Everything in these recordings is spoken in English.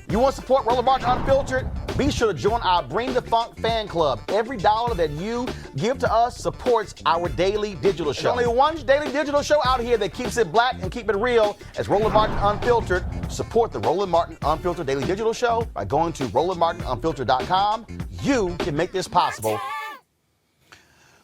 You want to support Roland Martin Unfiltered? Be sure to join our Bring the Funk fan club. Every dollar that you give to us supports our daily digital show. There's only one daily digital show out here that keeps it black and keep it real as Roland Martin Unfiltered. Support the Roland Martin Unfiltered daily digital show by going to RolandMartinUnfiltered.com. You can make this possible.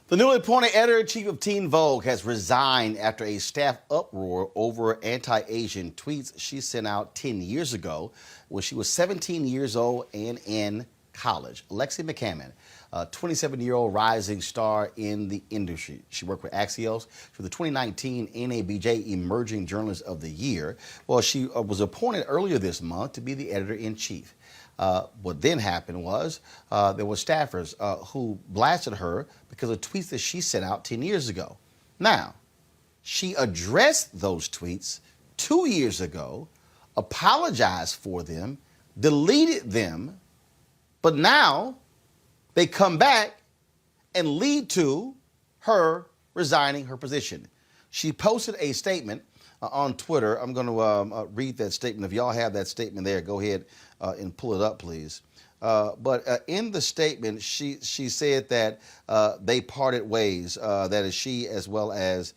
The newly appointed editor-in-chief of Teen Vogue has resigned after a staff uproar over anti-Asian tweets she sent out 10 years ago when she was 17 years old and in college. Alexi McCammond, a 27-year-old rising star in the industry. She worked with Axios for the 2019 NABJ Emerging Journalist of the Year. Well, she was appointed earlier this month to be the editor-in-chief. What then happened was there were staffers who blasted her because of tweets that she sent out 10 years ago. Now, she addressed those tweets 2 years ago, apologized for them, deleted them, but now they come back and lead to her resigning her position. She posted a statement on Twitter. I'm going to read that statement. If y'all have that statement there, go ahead and pull it up, please. But in the statement, she said that they parted ways. That is, she as well as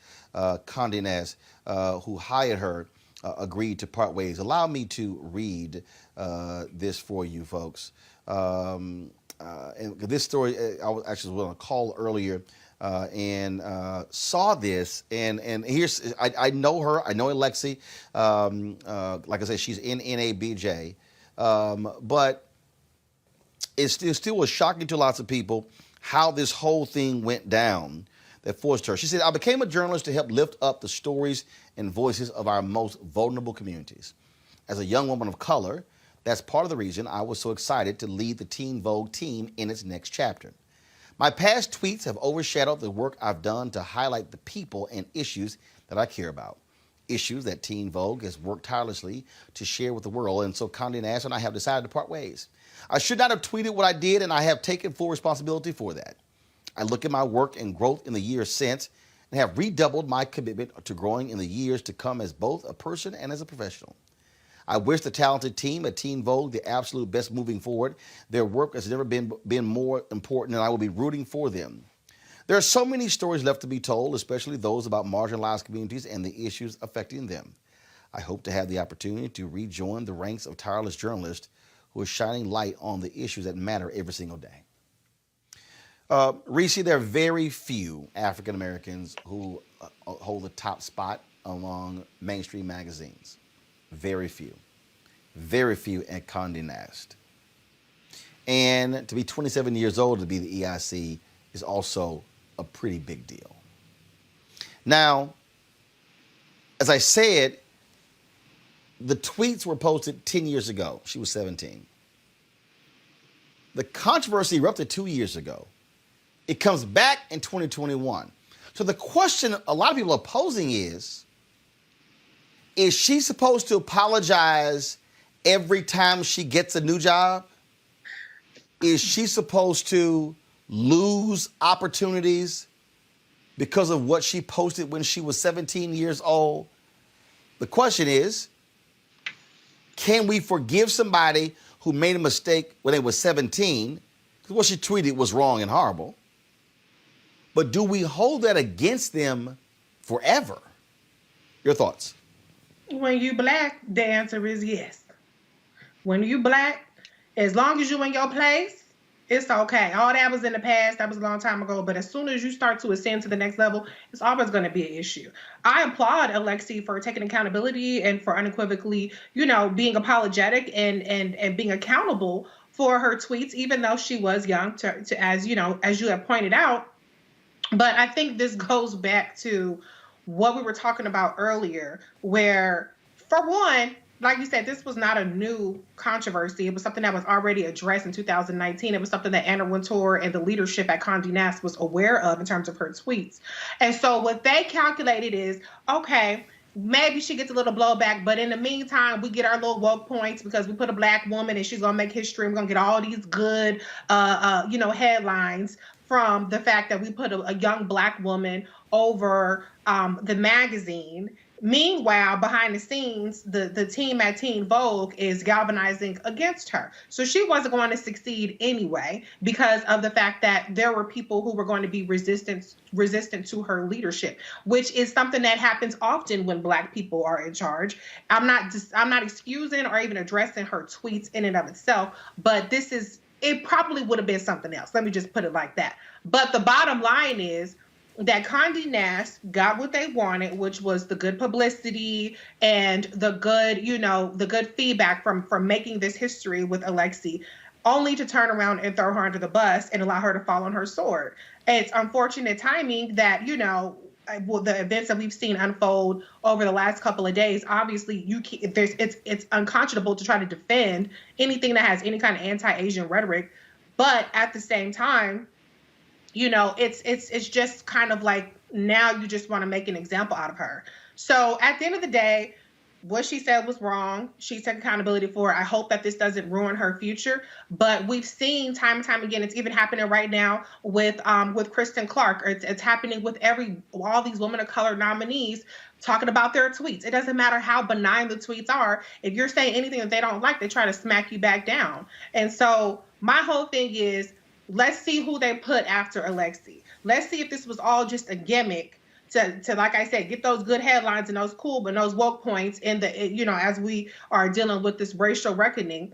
Conde Nast, who hired her, agreed to part ways. Allow me to read this for you, folks. And this story, I was actually on a call earlier and saw this, and here's, I know her, I know Alexi, like I said, she's in NABJ, but it still was shocking to lots of people how this whole thing went down that forced her. She said, I became a journalist to help lift up the stories and voices of our most vulnerable communities. As a young woman of color, that's part of the reason I was so excited to lead the Teen Vogue team in its next chapter. My past tweets have overshadowed the work I've done to highlight the people and issues that I care about. Issues that Teen Vogue has worked tirelessly to share with the world, and so Conde Nast and I have decided to part ways. I should not have tweeted what I did, and I have taken full responsibility for that. I look at my work and growth in the years since and have redoubled my commitment to growing in the years to come as both a person and as a professional. I wish the talented team at Teen Vogue the absolute best moving forward. Their work has never been more important, and I will be rooting for them. There are so many stories left to be told, especially those about marginalized communities and the issues affecting them. I hope to have the opportunity to rejoin the ranks of tireless journalists who are shining light on the issues that matter every single day. Reese, there are very few African Americans who hold the top spot among mainstream magazines. Very few. Very few at Conde Nast. And to be 27 years old to be the EIC is also a pretty big deal. Now, as I said, the tweets were posted 10 years ago. She was 17. The controversy erupted 2 years ago. It comes back in 2021. So the question a lot of people are posing is she supposed to apologize every time she gets a new job? Is she supposed to lose opportunities because of what she posted when she was 17 years old? The question is, can we forgive somebody who made a mistake when they were 17? Because what she tweeted was wrong and horrible. But do we hold that against them forever? Your thoughts? When you black, the answer is yes. When you black, as long as you in your place, it's okay. All that was in the past. That was a long time ago. But as soon as you start to ascend to the next level, it's always going to be an issue. I applaud Alexi for taking accountability and for unequivocally, being apologetic and being accountable for her tweets, even though she was young, to as you have pointed out. But I think this goes back to what we were talking about earlier, where, for one, like you said, this was not a new controversy. It was something that was already addressed in 2019. It was something that Anna Wintour and the leadership at Conde Nast was aware of in terms of her tweets. And so what they calculated is, okay, maybe she gets a little blowback, but in the meantime, we get our little woke points because we put a black woman and she's going to make history. We're going to get all these good, headlines from the fact that we put a young black woman over the magazine. Meanwhile, behind the scenes, the team at Teen Vogue is galvanizing against her. So she wasn't going to succeed anyway because of the fact that there were people who were going to be resistant to her leadership, which is something that happens often when Black people are in charge. I'm not excusing or even addressing her tweets in and of itself, but it probably would have been something else. Let me just put it like that. But the bottom line is that Conde Nast got what they wanted, which was the good publicity and the good feedback from making this history with Alexi, only to turn around and throw her under the bus and allow her to fall on her sword. It's unfortunate timing that, the events that we've seen unfold over the last couple of days. Obviously, it's unconscionable to try to defend anything that has any kind of anti-Asian rhetoric, but at the same time, it's just kind of like now you just want to make an example out of her. So at the end of the day, what she said was wrong. She took accountability for it. I hope that this doesn't ruin her future. But we've seen time and time again, it's even happening right now with Kristen Clark. It's happening with all these women of color nominees talking about their tweets. It doesn't matter how benign the tweets are. If you're saying anything that they don't like, they try to smack you back down. And so my whole thing is, let's see who they put after Alexi. Let's see if this was all just a gimmick to like I said, get those good headlines and those woke points in as we are dealing with this racial reckoning.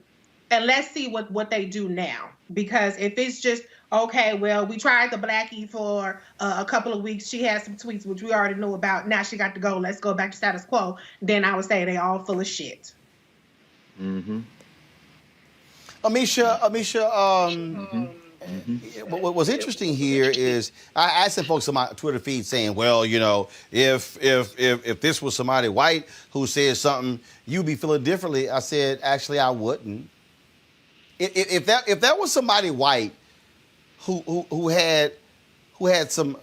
And let's see what they do now. Because if it's just, okay, well, we tried the Blackie for a couple of weeks. She had some tweets, which we already knew about. Now she got to go. Let's go back to status quo. Then I would say they all full of shit. Mm-hmm. Amisha, what's interesting here is I asked some folks on my Twitter feed saying, well, if this was somebody white who said something, you'd be feeling differently. I said, actually, I wouldn't. If that was somebody white who had some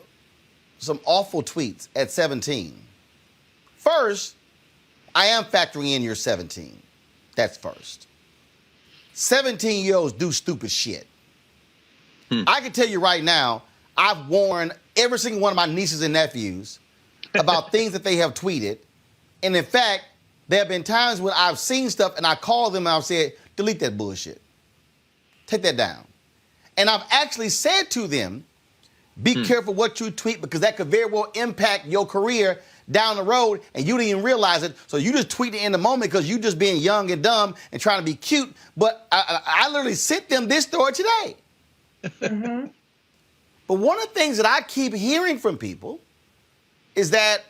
awful tweets at 17, first, I am factoring in your 17. That's first. 17-year-olds do stupid shit. I can tell you right now, I've warned every single one of my nieces and nephews about things that they have tweeted. And in fact, there have been times when I've seen stuff and I called them and I've said, delete that bullshit. Take that down. And I've actually said to them, be careful what you tweet because that could very well impact your career down the road and you didn't even realize it. So you just tweet it in the moment because you just being young and dumb and trying to be cute. But I literally sent them this story today. Mm-hmm. But one of the things that I keep hearing from people is that,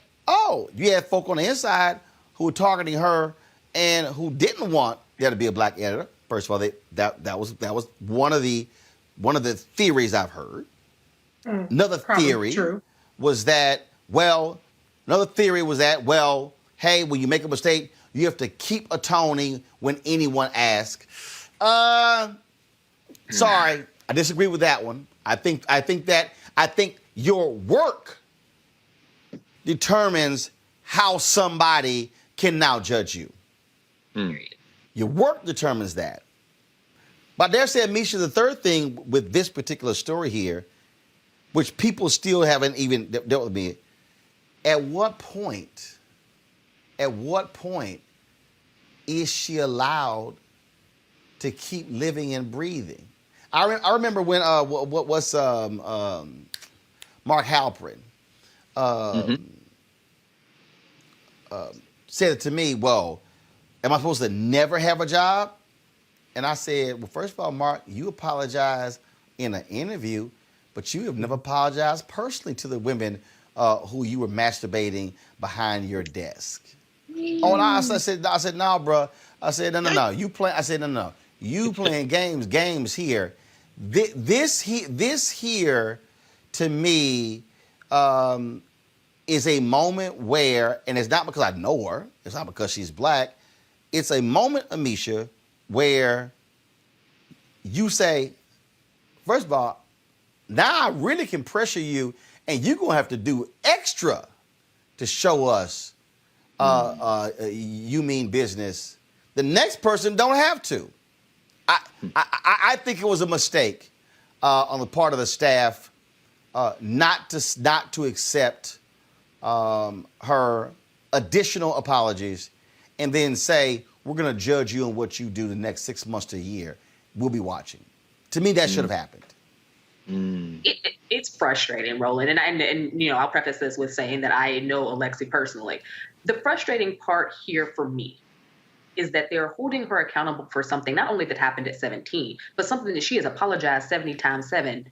you had folk on the inside who were targeting her and who didn't want there to be a Black editor. First of all, that was one of the theories I've heard. Another theory was that, hey, when you make a mistake, you have to keep atoning when anyone asks. Sorry. I disagree with that one. I think your work determines how somebody can now judge you. Your work determines that. But I dare say, Misha, the third thing with this particular story here, which people still haven't even dealt with me, at what point is she allowed to keep living and breathing? I remember when Mark Halperin said it to me, well, am I supposed to never have a job? And I said, well, first of all, Mark, you apologize in an interview, but you have never apologized personally to the women who you were masturbating behind your desk. Oh, and I said, no, bro. I said, no. You playing games here. This here, to me, is a moment where, and it's not because I know her, it's not because she's Black, it's a moment, Amisha, where you say, first of all, now I really can pressure you, and you're going to have to do extra to show us you mean business. The next person don't have to. I think it was a mistake on the part of the staff not to accept her additional apologies, and then say, we're going to judge you on what you do the next 6 months to a year. We'll be watching. To me, that should have happened. It's frustrating, Roland. And I'll preface this with saying that I know Alexi personally. The frustrating part here for me is that they're holding her accountable for something not only that happened at 17, but something that she has apologized 70 times 7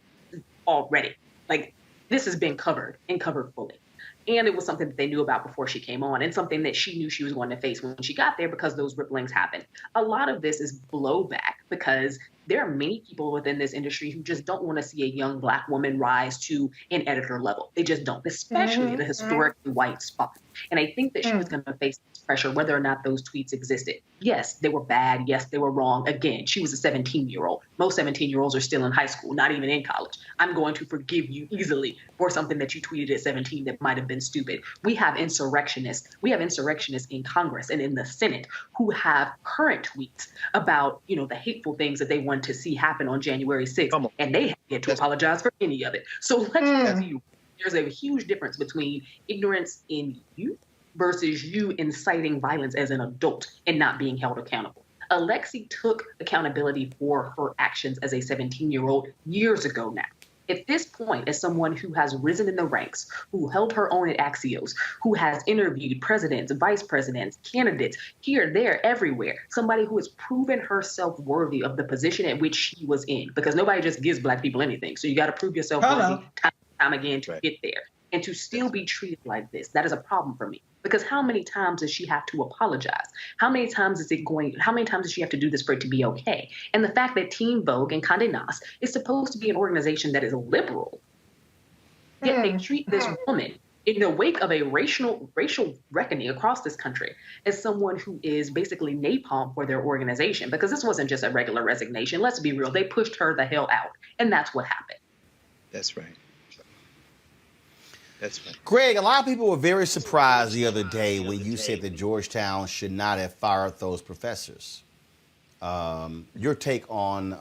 already. Like, this has been covered and covered fully. And it was something that they knew about before she came on, and something that she knew she was going to face when she got there, because those ripplings happened. A lot of this is blowback, because there are many people within this industry who just don't want to see a young Black woman rise to an editor level. They just don't, especially at a historically white spot. And I think that she was going to face this pressure whether or not those tweets existed. Yes, they were bad. Yes, they were wrong. Again, she was a 17-year-old. Most 17-year-olds are still in high school, not even in college. I'm going to forgive you easily for something that you tweeted at 17 that might have been stupid. We have insurrectionists. We have insurrectionists in Congress and in the Senate who have current tweets about, the hateful things that they want to see happen on January 6th, and they have yet to apologize for any of it. So let's tell you, there's a huge difference between ignorance in youth versus you inciting violence as an adult and not being held accountable. Alexi took accountability for her actions as a 17-year-old years ago now. At this point, as someone who has risen in the ranks, who held her own at Axios, who has interviewed presidents, vice presidents, candidates, here, there, everywhere, somebody who has proven herself worthy of the position at which she was in, because nobody just gives Black people anything. So you got to prove yourself worthy time and time again to get there. And to still be treated like this, that is a problem for me. Because how many times does she have to apologize? How many times does she have to do this for it to be okay? And the fact that Teen Vogue and Conde Nast is supposed to be an organization that is liberal, yet they treat this woman in the wake of a racial reckoning across this country as someone who is basically napalm for their organization. Because this wasn't just a regular resignation. Let's be real. They pushed her the hell out. And that's what happened. That's right. That's right. Greg, a lot of people were very surprised the other day when you said that Georgetown should not have fired those professors. Your take on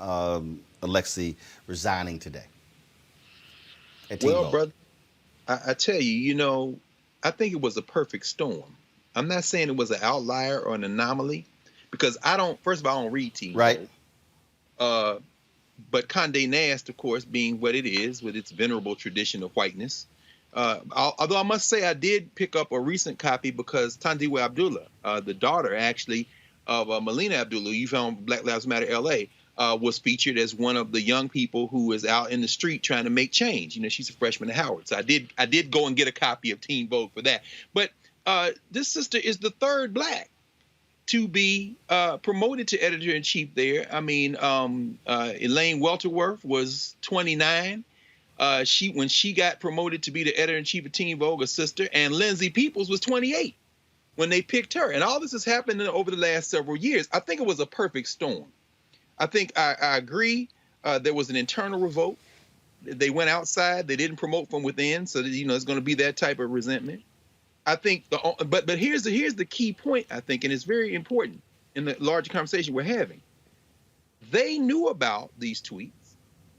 Alexi resigning today? Well, brother, I tell you, I think it was a perfect storm. I'm not saying it was an outlier or an anomaly, because first of all, I don't read Teen Vogue. Right. But Conde Nast, of course, being what it is, with its venerable tradition of whiteness. Although I must say I did pick up a recent copy, because Tandiwe Abdullah, the daughter actually of Melina Abdullah, you found Black Lives Matter LA, was featured as one of the young people who is out in the street trying to make change. She's a freshman at Howard. So I did go and get a copy of Teen Vogue for that. But this sister is the third Black to be promoted to editor-in-chief there. I mean, Elaine Welterworth was 29. When she got promoted to be the editor-in-chief of Teen Vogue, a sister, and Lindsay Peoples was 28 when they picked her. And all this has happened over the last several years. I think it was a perfect storm. I think I agree. There was an internal revolt. They went outside. They didn't promote from within. So that, it's going to be that type of resentment. I think but here's the key point, I think, and it's very important in the larger conversation we're having. They knew about these tweets.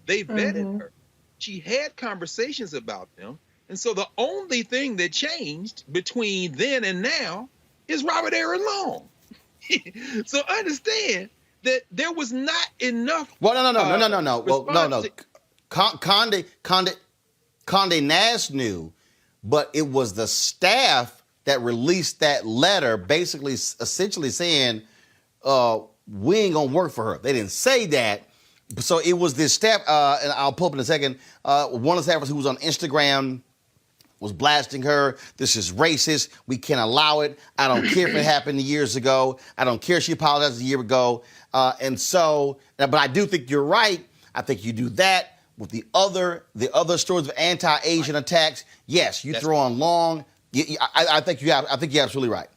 They vetted her. She had conversations about them. And so the only thing that changed between then and now is Robert Aaron Long. So understand that there was not enough. Well, no. Well, no. Conde Nast knew, but it was the staff that released that letter, essentially saying, we ain't gonna work for her. They didn't say that. So it was this staff, and I'll pull up in a second, one of the staffers who was on Instagram was blasting her. This is racist. We can't allow it. I don't care if it happened years ago. I don't care if she apologized a year ago. But I do think you're right. I think you do that with the other stories of anti-Asian attacks. Yes, you throw on Long. I think you're absolutely right.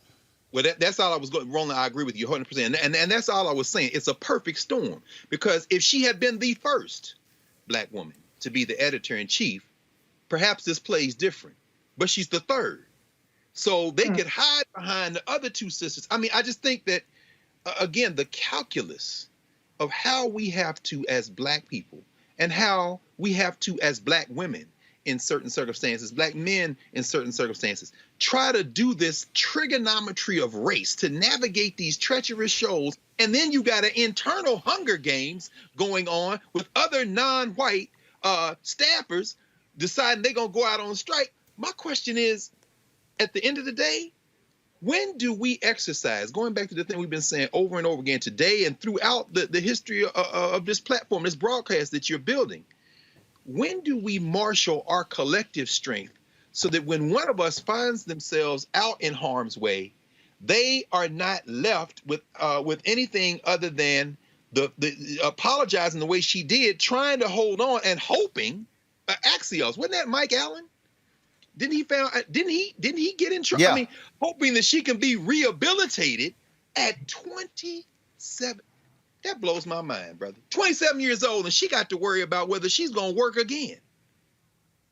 Well, that's all I was going. Roland, I agree with you 100%. And that's all I was saying. It's a perfect storm, because if she had been the first Black woman to be the editor-in-chief, perhaps this plays different. But she's the third. So they could hide behind the other two sisters. I mean, I just think that, again, the calculus of how we have to, as Black people, and how we have to, as Black women, in certain circumstances, black men in certain circumstances, try to do this trigonometry of race to navigate these treacherous shoals. And then you got an internal Hunger Games going on with other non-white staffers deciding they're going to go out on strike. My question is, at the end of the day, when do we exercise, going back to the thing we've been saying over and over again today and throughout the history of this platform, this broadcast that you're building, when do we marshal our collective strength so that when one of us finds themselves out in harm's way, they are not left with anything other than the apologizing the way she did, trying to hold on and hoping, Axios, wasn't that Mike Allen? Didn't he get in trouble? Yeah. I mean, hoping that she can be rehabilitated at 27. That blows my mind, brother. 27 years old, and she got to worry about whether she's going to work again.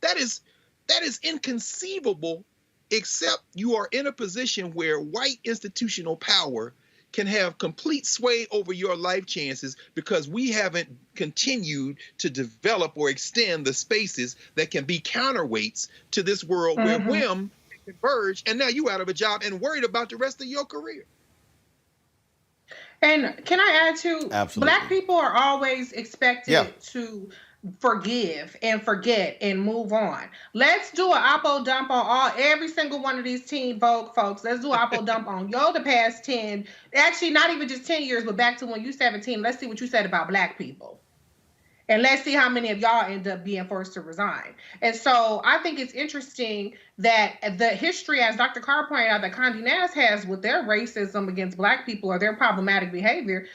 That is inconceivable, except you are in a position where white institutional power can have complete sway over your life chances because we haven't continued to develop or extend the spaces that can be counterweights to this world where whim can converge, and now you out of a job and worried about the rest of your career. And can I add to, Absolutely. Black people are always expected to forgive and forget and move on. Let's do an oppo dump on every single one of these Teen Vogue folks. Let's do an oppo dump on the past 10, actually not even just 10 years, but back to when you 17. Let's see what you said about Black people. And let's see how many of y'all end up being forced to resign. And so I think it's interesting that the history, as Dr. Carr pointed out, that Conde Nast has with their racism against Black people or their problematic behavior.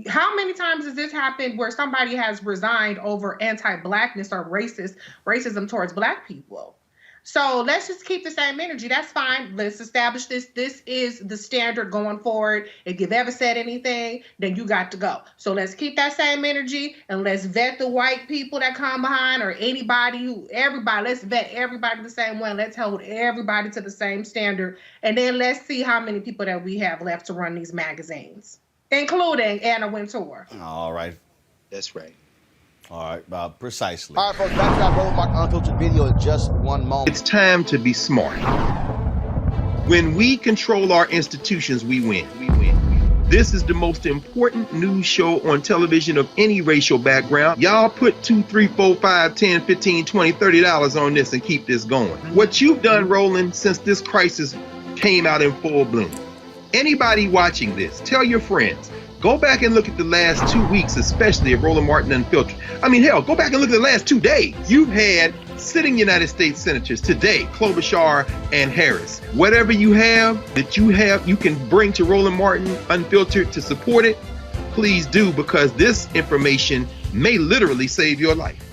How many times has this happened where somebody has resigned over anti-Blackness or racism towards Black people? So let's just keep the same energy. That's fine. Let's establish this. This is the standard going forward. If you've ever said anything, then you got to go. So let's keep that same energy and let's vet the white people that come behind or everybody. Let's vet everybody the same way. Let's hold everybody to the same standard. And then let's see how many people that we have left to run these magazines, including Anna Wintour. All right. That's right. All right, precisely. All right, folks, back to that Roland Martin Unfiltered video in just one moment. It's time to be smart. When we control our institutions, we win. This is the most important news show on television of any racial background. Y'all put $2, $3, $4, $5, $10, $15, $20, $30 on this and keep this going. What you've done, Roland, since this crisis came out in full bloom. Anybody watching this, tell your friends. Go back and look at the last 2 weeks, especially of Roland Martin Unfiltered. I mean, hell, go back and look at the last 2 days. You've had sitting United States senators today, Klobuchar and Harris. Whatever you have that you can bring to Roland Martin Unfiltered to support it, please do, because this information may literally save your life.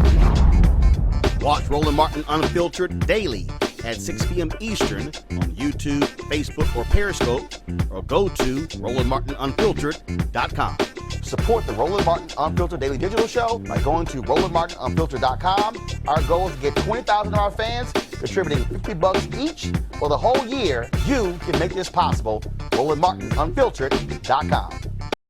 Watch Roland Martin Unfiltered daily at 6 p.m. Eastern on YouTube, Facebook, or Periscope, or go to RolandMartinUnfiltered.com. Support the Roland Martin Unfiltered Daily Digital Show by going to RolandMartinUnfiltered.com. Our goal is to get 20,000 of our fans contributing $50 each for the whole year. You can make this possible. RolandMartinUnfiltered.com.